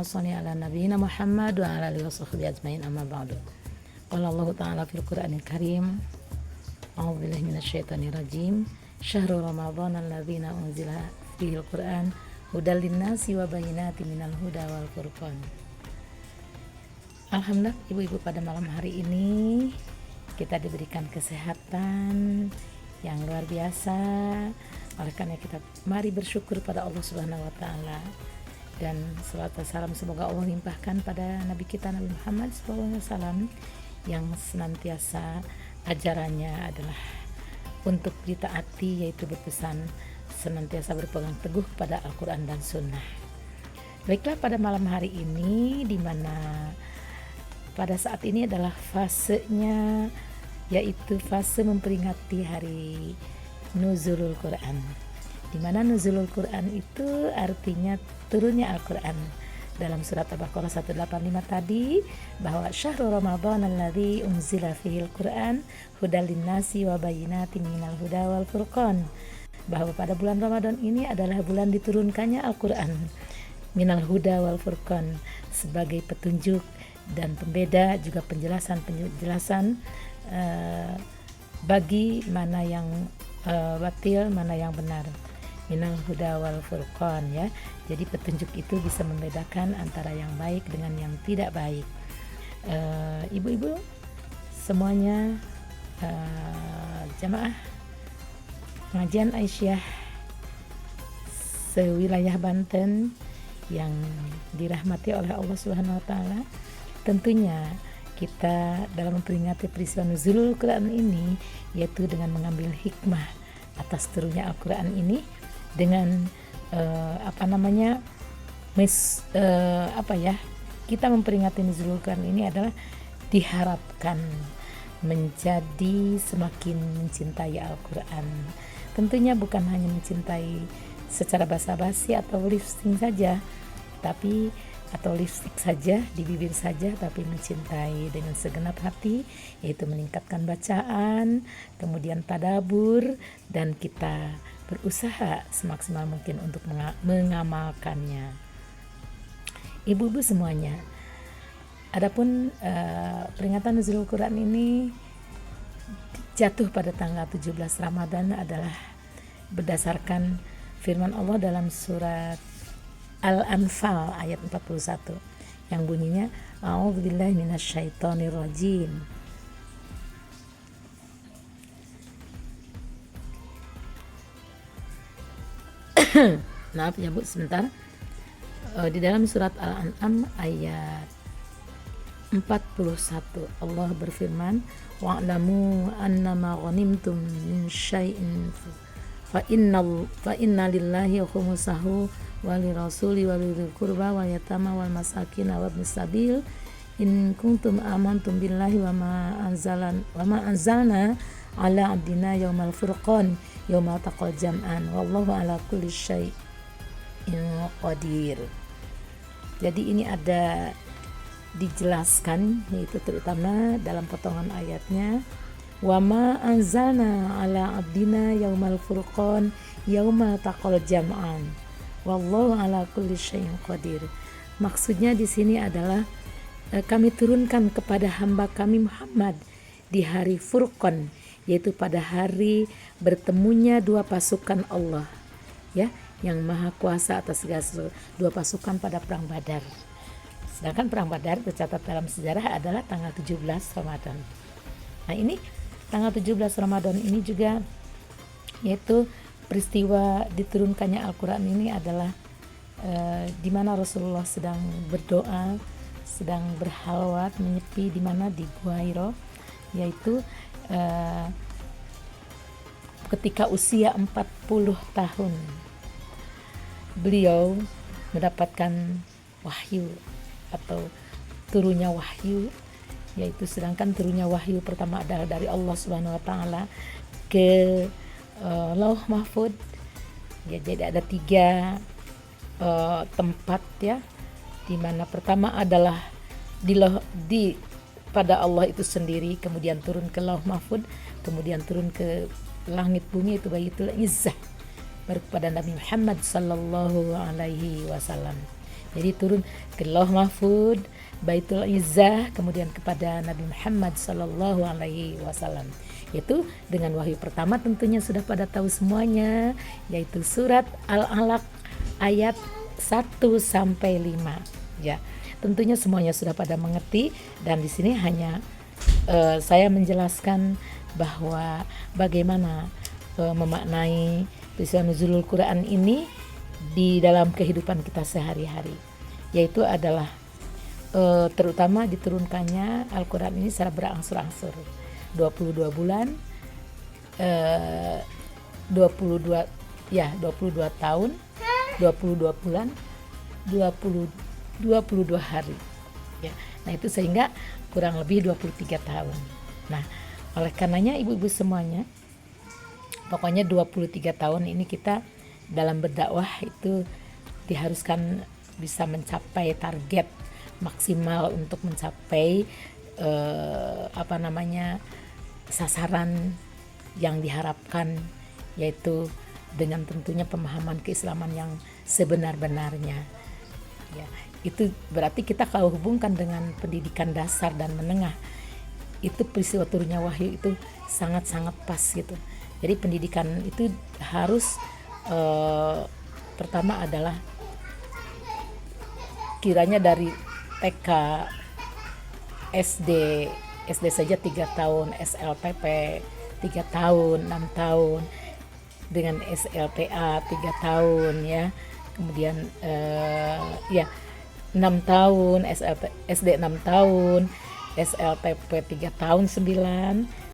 Shalli ala nabiyina Muhammad wa ala alihi washabbihi ajmain, amma ba'du. Qala Allah ta'ala fil Qur'anil Karim, a'udzu billahi minasyaitonir rajim. Syahrul Ramadan alladzina unzila fihil Qur'an hudal linnasi wa bayyinatin minal huda wal furqan. Alhamdulillah ibu-ibu, pada malam hari ini kita diberikan kesehatan yang luar biasa. Oleh karena kita mari bersyukur pada Allah Subhanahu wa taala, dan salawat dan salam semoga Allah limpahkan pada Nabi kita Nabi Muhammad SAW yang senantiasa ajarannya adalah untuk ditaati, yaitu berpesan senantiasa berpegang teguh pada Al-Quran dan Sunnah. Baiklah, pada malam hari ini, di mana pada saat ini adalah fasenya, yaitu fase memperingati hari Nuzulul Quran, di mana Nuzulul Quran itu artinya turunnya Al-Quran. Dalam surat Al-Baqarah 185 tadi, bahwa syahrul Ramadan alladzi unzila fihil Quran hudal linnasi wa bayyinatin minal huda wal furqan, bahwa pada bulan Ramadan ini adalah bulan diturunkannya Al-Quran, minal huda wal furqan, sebagai petunjuk dan pembeda, juga penjelasan bagi mana yang batil, mana yang benar. Minal huda wal furqan, ya. Jadi petunjuk itu bisa membedakan antara yang baik dengan yang tidak baik. Ibu-ibu semuanya, jamaah pengajian Aisyah sewilayah Banten yang dirahmati oleh Allah Subhanahu wa taala, tentunya kita dalam memperingati peristiwa Nuzulul Quran ini, yaitu dengan mengambil hikmah atas turunnya Al-Quran ini, dengan kita memperingati Nuzulul Quran ini adalah diharapkan menjadi semakin mencintai Al-Quran. Tentunya bukan hanya mencintai secara basa-basi atau lipsting saja, atau lipstick saja di bibir saja, tapi mencintai dengan segenap hati, yaitu meningkatkan bacaan, kemudian tadabur, dan kita berusaha semaksimal mungkin untuk mengamalkannya. Ibu-ibu semuanya, adapun peringatan Nuzulul Quran ini jatuh pada tanggal 17 Ramadan adalah berdasarkan firman Allah dalam surat Al-Anfal ayat 41 yang bunyinya a'udzubillahi minasyaitonirrajim. Maaf ya Bu, sebentar. Di dalam surat Al-An'am ayat 41 Allah berfirman, wa'lamu annama ghanimtum min syai'in fa inna lillahi khumsahu wa lirasuli wa lidhil qurba wal yatama wal masakin wa ibnis sabil in kuntum amantum billahi wa ma anzalna ala abdina yaumal furqan yaumal taqal jam'an wallahu ala kulli syai'in qadir. Jadi ini ada dijelaskan, yaitu terutama dalam potongan ayatnya, wa ma anzalna ala abdina yaumal furqan yaumal taqal jam'an wallahu ala kulli syai'in qadir. Maksudnya di sini adalah kami turunkan kepada hamba kami Muhammad di hari Furqan, yaitu pada hari bertemunya dua pasukan Allah, ya, yang maha kuasa atas segala sesuatu, dua pasukan pada perang Badar. Sedangkan perang Badar tercatat dalam sejarah adalah tanggal 17 Ramadan. Nah, ini tanggal 17 Ramadan ini juga, yaitu peristiwa diturunkannya Al-Quran ini adalah di mana Rasulullah sedang berdoa, sedang berhalwat, menyepi di mana di Gua Hira, yaitu ketika usia 40 tahun beliau mendapatkan wahyu atau turunnya wahyu, yaitu sedangkan turunnya wahyu pertama adalah dari Allah Subhanahu wa taala ke Lauh Mahfud, ya. Jadi ada 3 tempat, ya, di mana pertama adalah pada Allah itu sendiri, kemudian turun ke Lauh Mahfud, kemudian turun ke langit bumi, itu Baitul Izzah, baru kepada Nabi Muhammad sallallahu alaihi wasallam. Jadi turun ke Lauh Mahfud, Baitul Izzah, kemudian kepada Nabi Muhammad Sallallahu Alaihi Wasallam. Itu dengan wahyu pertama tentunya sudah pada tahu semuanya, yaitu surat Al-Alaq ayat 1 sampai 5. Ya, tentunya semuanya sudah pada mengerti, dan di sini hanya saya menjelaskan bahwa bagaimana memaknai peristiwa nuzulul Quran ini di dalam kehidupan kita sehari-hari, yaitu adalah terutama diturunkannya Al-Quran ini secara berangsur-angsur 22 bulan 22 tahun 22 bulan 22 hari ya. Nah itu sehingga kurang lebih 23 tahun. Nah oleh karenanya ibu-ibu semuanya, pokoknya 23 tahun ini kita dalam berdakwah itu diharuskan bisa mencapai target maksimal untuk mencapai sasaran yang diharapkan, yaitu dengan tentunya pemahaman keislaman yang sebenar-benarnya. Ya, itu berarti kita kalau hubungkan dengan pendidikan dasar dan menengah, itu peristiwa turunnya wahyu itu sangat-sangat pas gitu. Jadi pendidikan itu harus pertama adalah kiranya dari TK, SD saja 3 tahun, SLTP 3 tahun, 6 tahun, dengan SLTA 3 tahun ya. Kemudian 6 tahun, SD 6 tahun, SLTP 3 tahun 9,